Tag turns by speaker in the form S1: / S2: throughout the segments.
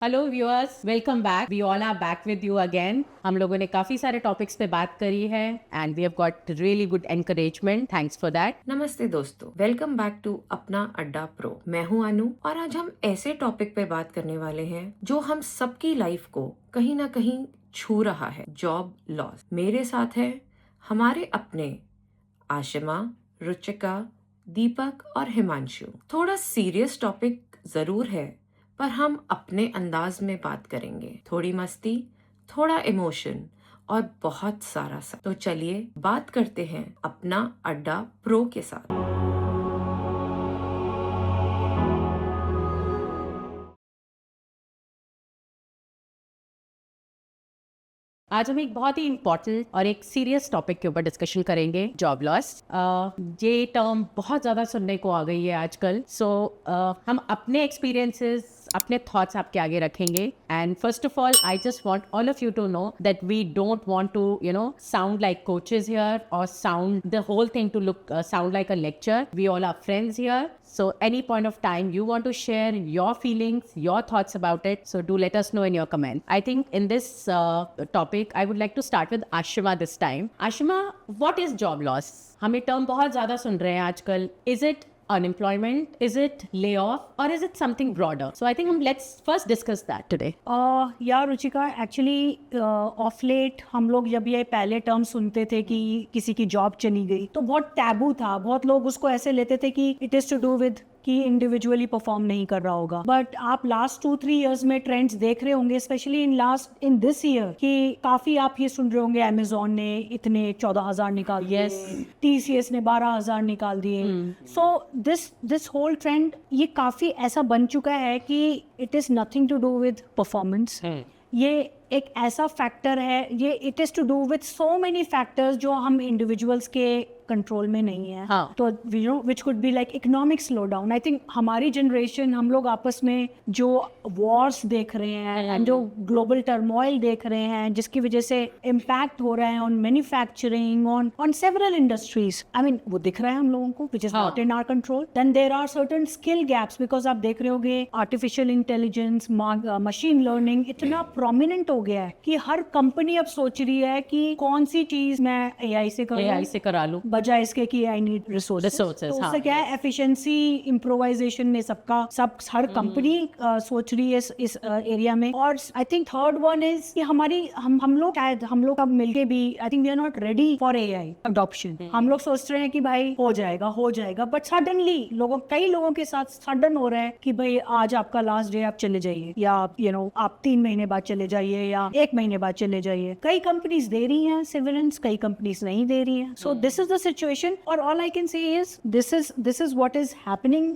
S1: Hello viewers, welcome back. We all are back with you again. हम लोगों ने काफी सारे टॉपिक्स पे बात करी है and we have got really good encouragement. Thanks for that.
S2: नमस्ते दोस्तों, वेलकम बैक टू अपना अड्डा प्रो। मैं हूं अनु और आज हम ऐसे टॉपिक पे बात करने वाले हैं जो हम सबकी लाइफ को कहीं ना कहीं छू रहा है, जॉब लॉस। मेरे साथ है हमारे अपने आशिमा, रुचिका, दीपक और हिमांशु। थोड़ा सीरियस टॉपिक जरूर है पर हम अपने अंदाज में बात करेंगे। थोड़ी मस्ती, थोड़ा इमोशन और बहुत सारा सा। तो चलिए बात करते हैं अपना अड्डा प्रो के साथ।
S1: आज हम एक बहुत ही इम्पोर्टेंट और एक सीरियस टॉपिक के ऊपर डिस्कशन करेंगे, जॉब लॉस। ये टर्म बहुत ज़्यादा सुनने को आ गई है आजकल। हम अपने एक्सपीरियंसेस, अपने थॉट्स आपके आगे रखेंगे। And first of all, I just want all of you to know that we don't want to sound like coaches here और sound the whole thing to look sound like a lecture. We all are friends here. So any point of time you want to share your feelings, your thoughts about it, so do let us know in your comment. I think in this topic, I would like to start with Ashima this time. Ashima, what is job loss? हम ये term बहुत ज़्यादा सुन रहे हैं आजकल. Is it unemployment? Is it layoff? Or is it something broader? So I think let's first discuss that today.
S3: या Ruchika, actually of late हम लोग जब ये पहले टर्म सुनते थे कि किसी की जॉब चली गई तो बहुत टैबू था। बहुत लोग उसको ऐसे लेते थे कि it is to do with कि इंडिविजुअली परफॉर्म नहीं कर रहा होगा। बट आप लास्ट 2-3 इयर्स में ट्रेंड्स देख रहे होंगे, स्पेशली इन दिस ईयर, कि काफी आप ये सुन रहे होंगे अमेजोन ने इतने 14,000 निकाल दिए, TCS ने 12,000 निकाल दिए। सो दिस होल ट्रेंड ये काफी ऐसा बन चुका है कि it is nothing to do with performance. ये एक ऐसा फैक्टर है, ये it is to do with so many factors जो हम इंडिविजुअल्स के कंट्रोल में नहीं है।
S1: हाँ.
S3: तो which could be like economic slow down. I think हमारी जनरेशन, हम लोग आपस में जो वॉर्स देख रहे हैं एंड जो ग्लोबल टर्मोइल देख रहे हैं, जिसकी वजह से इम्पैक्ट हो रहा है on manufacturing, on several industries, I mean वो दिख रहा है हम लोगों को, which is not in our control. Then there are certain skill gaps, because आप देख रहे होगे आर्टिफिशियल इंटेलिजेंस, मशीन लर्निंग इतना प्रोमिनेंट हो गया है कि हर कंपनी अब सोच रही है कि कौन सी चीज मैं AI से
S1: करा लूं
S3: बजाय इसके कि आई नीड रिसोर्सेस। तो उससे क्या है, एफिशिएंसी, इम्प्रोवाइजेशन ने हर कंपनी सोच रही है इस एरिया में। और I think third one is कि हम लोग अब मिलके भी I think we are not ready for AI adoption. हम लोग सोच रहे हैं कि भाई हो जाएगा बट सडनली कई लोगों के साथ सडन हो रहा है कि भाई आज आपका लास्ट डे, आप चले जाइए, या आप 3 महीने बाद चले जाइए या 1 महीने बाद चले जाइए। कई कंपनीज दे रही हैं सिविलेंस, कई कंपनीज नहीं दे रही हैं। So this is the situation और all I can say is this is what is happening.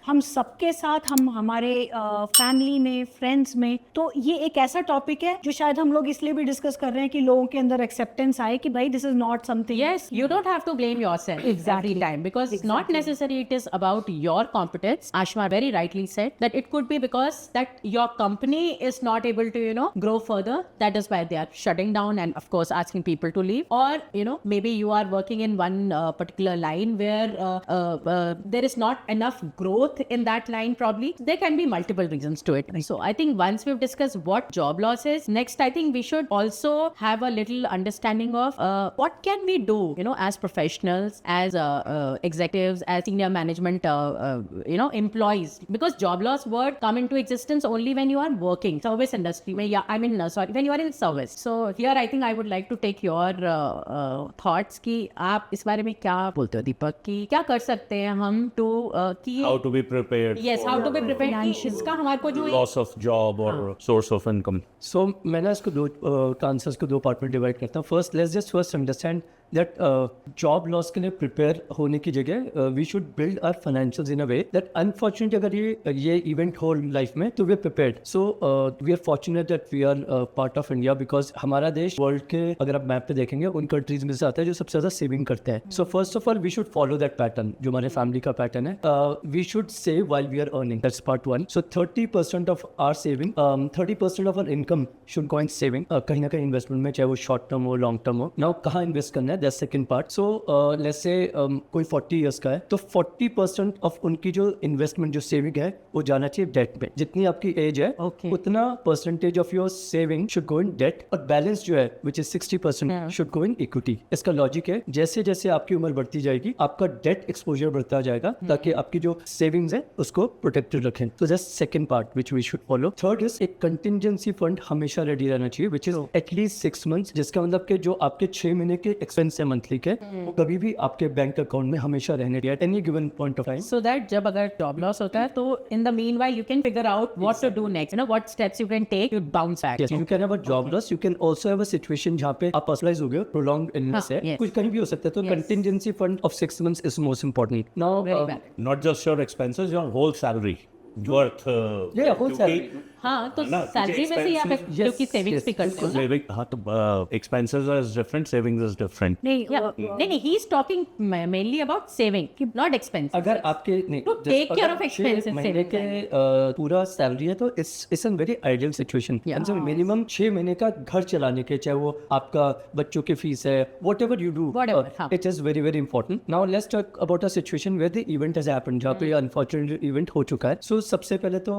S3: हम सबके साथ, हमारे फैमिली में, फ्रेंड्स में। तो ये एक ऐसा टॉपिक है जो शायद हम लोग इसलिए भी डिस्कस कर रहे हैं कि लोगों के अंदर एक्सेप्टेंस आए कि भाई this is not something.
S1: Yes, you don't have to blame yourself every time because it's not necessary it is about your competence. Ashma very rightly said that it could be because that your company is not able to grow further. That is why they are shutting down and of course asking people to leave. Or maybe you are working in one particular line where there is not enough growth in that line. Probably there can be multiple reasons to it. So I think once we've discussed what job loss is, next I think we should also have a little understanding of what can we do as professionals, as executives, as senior management employees, because job loss word come into existence only when you are working service industry mein, when you are in service. So here I think I would like to take your thoughts कि आप इस बारे में क्या बोलते हो दीपक, कि क्या कर सकते हैं हम to
S4: how to be prepared
S1: how to be prepared कि इसका हमारे को जो
S4: loss of job or source of income.
S5: सो मैं ना इसको आंसर्स को 2 पार्ट में डिवाइड करता हूँ। First understand that job loss के लिए प्रिपेयर होने की जगह we should build our financials in a way that unfortunately अगर ये इवेंट हो लाइफ में तो we are prepared. So we are fortunate that we are part of India, because हमारा देश वर्ल्ड के, अगर आप मैप पे देखेंगे, उन कंट्रीज में से आता है जो सबसे ज़्यादा सेविंग करते हैं। So first of all we should follow that pattern जो हमारे फैमिली का पैटर्न है। We should save while we are earning, that's part 1। So 30% of our saving, 30% of our income should go in saving, कहीं ना कहीं investment में, चाहे वो शॉर्ट टर्म हो, लॉन्ग टर्म हो। नाउ कहाँ इन्वेस्ट करना है, that's second part. So let's say कोई 40 इयर्स का है, तो 40% ऑफ उनकी जो इन्वेस्टमेंट जो सेविंग है वो जाना चाहिए डेट में. जितनी आपकी एज है
S1: Okay.
S5: उतना percentage of your saving should go in debt, और बैलेंस जो है which is 60% should go in equity. इसका लॉजिक है जैसे जैसे आपकी उम्र बढ़ती जाएगी आपका डेट एक्सपोजर बढ़ता जाएगा ताकि आपकी जो सेविंग्स है उसको प्रोटेक्टेड रखें. तो that's second part which we should follow. Third is एक कंटिजेंसी फंड हमेशा रेडी रहना चाहिए विच इज एटलीस्ट 6 months, जिसका मतलब कि जो आपके 6 महीने के एक्सपेंस है मंथली के वो कभी भी आपके बैंक अकाउंट में हमेशा रहने दिया at any given point of time.
S1: So that जब अगर job loss होता है तो in the meanwhile you can figure out what to do next, you know, what steps you can take to bounce back.
S5: Yes, you can have a job loss. You can also have a situation जहाँ पे आप hospitalized हो गए, prolonged illness है,
S1: yes.
S5: कुछ कहीं भी हो सकता है. तो
S1: Yes.
S5: contingency fund of 6 months is most important. Now,
S1: Very bad.
S4: Not just your expenses, your whole salary worth.
S5: Yeah, whole salary.
S1: हाँ तो
S4: ना,
S1: सैलरी में से ही आप
S4: expenses-
S1: क्योंकि
S5: Yes,
S1: सेविंग्स
S5: yes,
S1: भी करते हो ना.
S4: Saving, हाँ तो expenses is different, savings is different.
S3: नहीं
S1: Yeah. नहीं he is talking mainly about saving, not expense.
S5: अगर आपके नहीं
S1: To
S5: just
S1: take care
S5: अगर
S1: of
S5: 6
S1: expenses,
S5: महीने के पूरा सैलरी है तो it's an very ideal situation. Minimum 6 महीने का घर चलाने के, चाहे वो आपका बच्चों की फीस है, whatever you do,
S1: Whatever, हाँ.
S5: It is very very important. Now let's talk about a situation where the event has happened, जहाँ पे ये अनफॉर्चुनेट इवेंट हो चुका है. सो सबसे पहले तो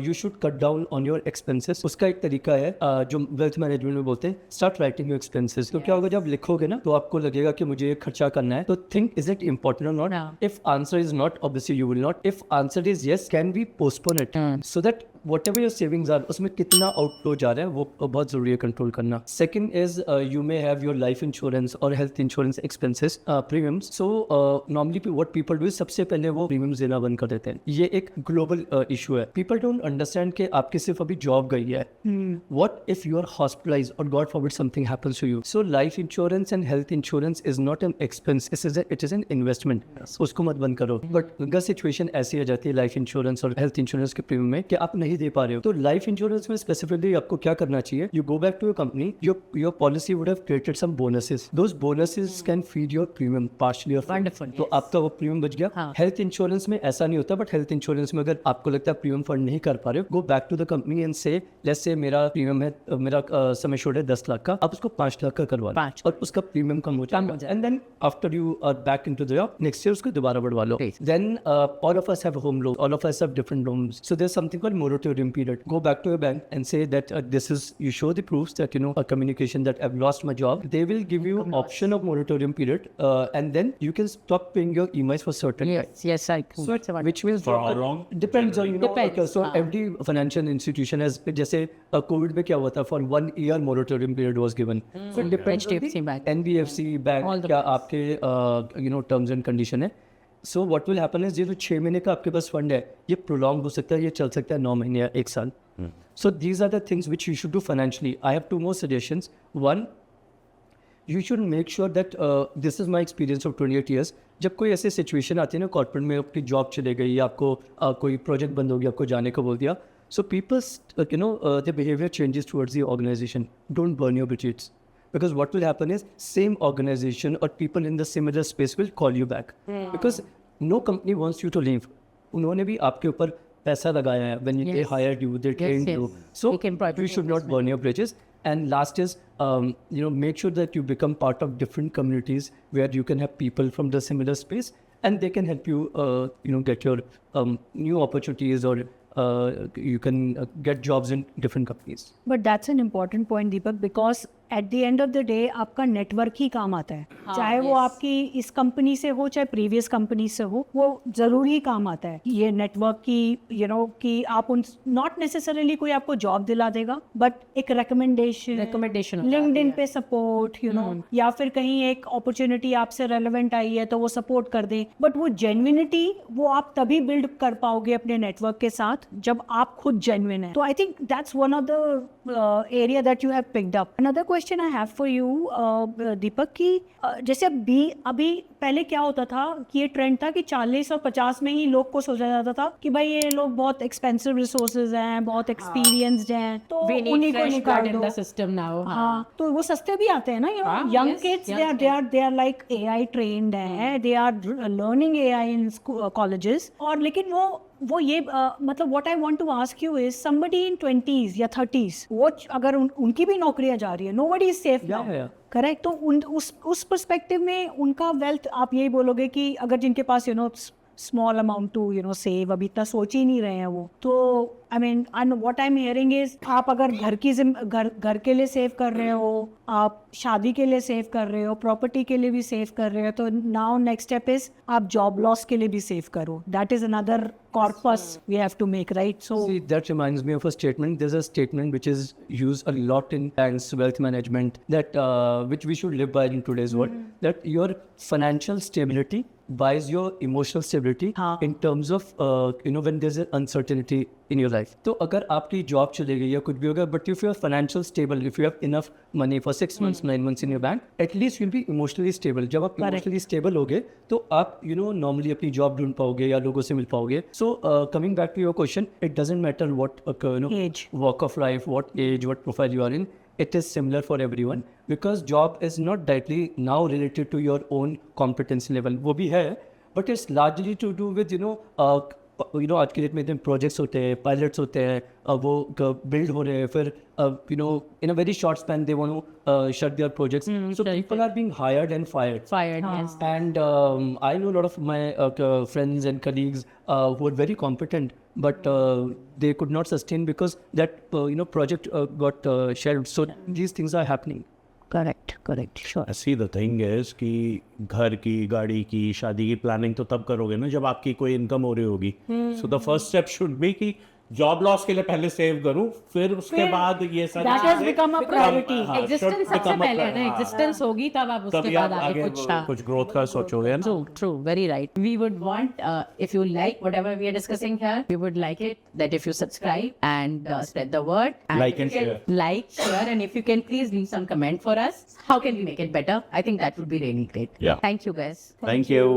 S5: you should cut down on your expenses. उसका एक तरीका है जो वेल्थ मैनेजमेंट में बोलते हैं, स्टार्ट राइटिंग योर एक्सपेंसेस. तो क्या होगा जब लिखोगे ना तो आपको लगेगा कि मुझे ये खर्चा करना है, तो थिंक इज इट इम्पोर्टेंट और नॉट.
S1: हाँ.
S5: If answer is not, obviously you will not. If answer is yes, can we postpone it so that whatever your savings are, उसमें कितना आउटफ्लो जा रहा है वो बहुत जरूरी है कंट्रोल करना. Second is you may have your life insurance or health insurance expenses premiums. So normally what people do is सबसे पहले वो premiums देना बंद कर देते हैं. ये एक global issue है. People don't understand कि आपकी सिर्फ अभी जॉब गई है. What if you are hospitalized or God forbid something happens to you? So life insurance and health insurance is not an expense. It is an investment. उसको मत बंद करो. But अगर सिचुएशन ऐसी आ जाती है लाइफ इंश्योरेंस और हेल्थ इंश्योरेंस के प्रीमियम में कि आप नहीं दे पा रहे हो, तो लाइफ इंश्योरेंस में स्पेसिफिकली आपको क्या करना चाहिए, you go back to your company, your policy would have created some bonuses. Those bonuses can feed your premium partially और
S1: Wonderful,
S5: तो आपका वो प्रीमियम बच गया.
S1: हाँ.
S5: हेल्थ इंश्योरेंस में ऐसा नहीं होता, बट हेल्थ इंश्योरेंस में अगर आपको लगता है प्रीमियम फंड नहीं कर पा रहे हो, go back to the company and say let's say मेरा प्रीमियम है, मेरा सम एश्योर्ड है 10 लाख का, आप उसको 5 लाख का करवा लो
S1: 5.
S5: और उसका प्रीमियम कम हो जाएगा. And then after you are back into the job next year उसको दोबारा बढ़वा लो. Then all of us have home loans, all of us have different loans, so there's something called moratorium period. Go back to your bank and say that this is, you show the proofs that a communication that I've lost my job. They will give you option of moratorium period and then you can stop paying your EMIs for certain time.
S1: Yes, I think.
S5: So which means
S4: For how long?
S5: depends on
S1: Depends,
S5: so
S1: हाँ.
S5: every financial institution has, जैसे Covid में क्या हुआ था, for 1 year moratorium period was given. So it depends on
S1: HDFC
S5: the
S1: bank.
S5: NBFC bank
S1: All the
S5: क्या आपके terms and condition है. So what will happen is ये जो 6 महीने का आपके पास फंड है ये प्रोलॉन्ग हो सकता है, ये चल सकता है 9 महीने या 1 साल. So these are the things which you should do financially. I have 2 more suggestions. One, you should make sure that this is my experience of 28 years. जब कोई ऐसी सिचुएशन आती है ना कॉर्पोरेट में, आपकी जॉब चले गई या आपको कोई प्रोजेक्ट बंद हो गया, आपको जाने को बोल दिया, so peoples the behaviour changes towards the organisation. Don't burn your bridges. Because what will happen is same organization or people in the similar space will call you back. Because no company wants you to leave. उन्होंने भी आपके ऊपर पैसा लगाया है. When they hired you, they trained you. So
S1: They can provide
S5: you should not burn your bridges. And last is, make sure that you become part of different communities where you can have people from the similar space and they can help you, get your new opportunities or you can get jobs in different companies.
S3: But that's an important point Deepak, because at the end of the day आपका network ही काम आता है. चाहे वो आपकी इस company से हो चाहे प्रीवियस कंपनी से हो, वो जरूर ही काम आता है. ये नेटवर्क की कि आप उन नॉट नेसेसरीली कोई आपको जॉब दिला देगा, बट एक
S1: Recommendation
S3: लिंक्डइन पे सपोर्ट या फिर कहीं एक अपॉर्चुनिटी आपसे रेलेवेंट आई है तो वो सपोर्ट कर दे. बट वो जेन्युइनिटी वो आप तभी बिल्ड कर पाओगे अपने नेटवर्क के साथ जब आप खुद जेन्युइन है. तो I think that's one of the area that you have picked up. Another question I have for you Deepak कि जैसे अभी पहले क्या होता था कि ये ट्रेंड था कि 40 और 50 में ही लोग को सोचा जाता था कि भाई ये लोग बहुत एक्सपेंसिव रिसोर्सेज हैं, बहुत एक्सपीरियंस्ड हैं, तो उन्हीं को निकाल दो.
S1: system now.
S3: हाँ, तो वो सस्ते भी आते हैं ना. Young kids they are like AI trained हैं, they are learning AI in colleges. और लेकिन वो वो ये मतलब what I want to ask you is somebody in 20s या 30s वो अगर उनकी भी नौकरियां जा रही है, nobody is safe now,
S5: yeah.
S3: Correct? तो उस पर्सपेक्टिव में उनका वेल्थ आप यही बोलोगे कि अगर जिनके पास स्मॉल अमाउंट टू सेव, अभी इतना सोच ही नहीं रहे हैं वो, तो I mean what I am hearing is आप अगर घर के लिए सेव कर रहे हो, आप शादी के लिए सेव कर रहे हो, प्रॉपर्टी के लिए भी सेव कर रहे हो, तो नाउ नेक्स्ट स्टेप इज आप जॉब लॉस के लिए भी सेव करो. That is another corpus we have to make, right? So
S5: See, that reminds me of a statement. There's a statement which is used a lot in banks, wealth management, that which we should live by in today's world. That your financial stability buys your emotional stability in terms of when there's an uncertainty in your life. तो अगर आपकी job चली गई या कुछ भी होगा, but if you are financial stable, if you have enough money for 6 months, 9 months in your bank, at least you'll be emotionally stable. जब आप emotionally stable होगे तो आप normally अपनी जॉब ढूंढ पाओगे या लोगों से मिल पाओगे. So coming back to your question, it doesn't matter what
S3: age,
S5: walk of life, what age, what profile you are in. It is similar for everyone because job is not directly now related to your own competence level. वो भी है, but it's largely to do with आज के date में इतने projects होते हैं, pilots होते हैं, वो बिल्ड हो रहे हैं, फिर in a very short span they want to shut their projects. So people are being hired and fired.
S1: Yes.
S5: And I know a lot of my friends and colleagues who are very competent, but they could not sustain because that project got shelved. So these things are happening.
S3: correct, sure.
S4: See, the thing is कि घर की, गाड़ी की, शादी की planning तो तब करोगे ना जब आपकी कोई इनकम हो रही होगी. So the first step should be कि जॉब लॉस के लिए पहले सेव करूं, फिर उसके बाद ये सारी
S3: That has become a priority.
S1: Existence सबसे पहले है ना, एग्जिस्टेंस होगी तब आप उसके
S4: तभी
S1: बाद
S4: आप
S1: आगे
S4: आगे कुछ ग्रोथ का सोचोगे ना.
S1: True, very right. We would want, if you like whatever we are discussing here, we would like it that if you subscribe and spread the word. And
S4: Like and
S1: if you can
S4: share.
S1: Like, share, and if you can please leave some comment for us. How can we make it better? I think that would be really great.
S4: Yeah.
S1: Thank you guys.
S4: Thank you.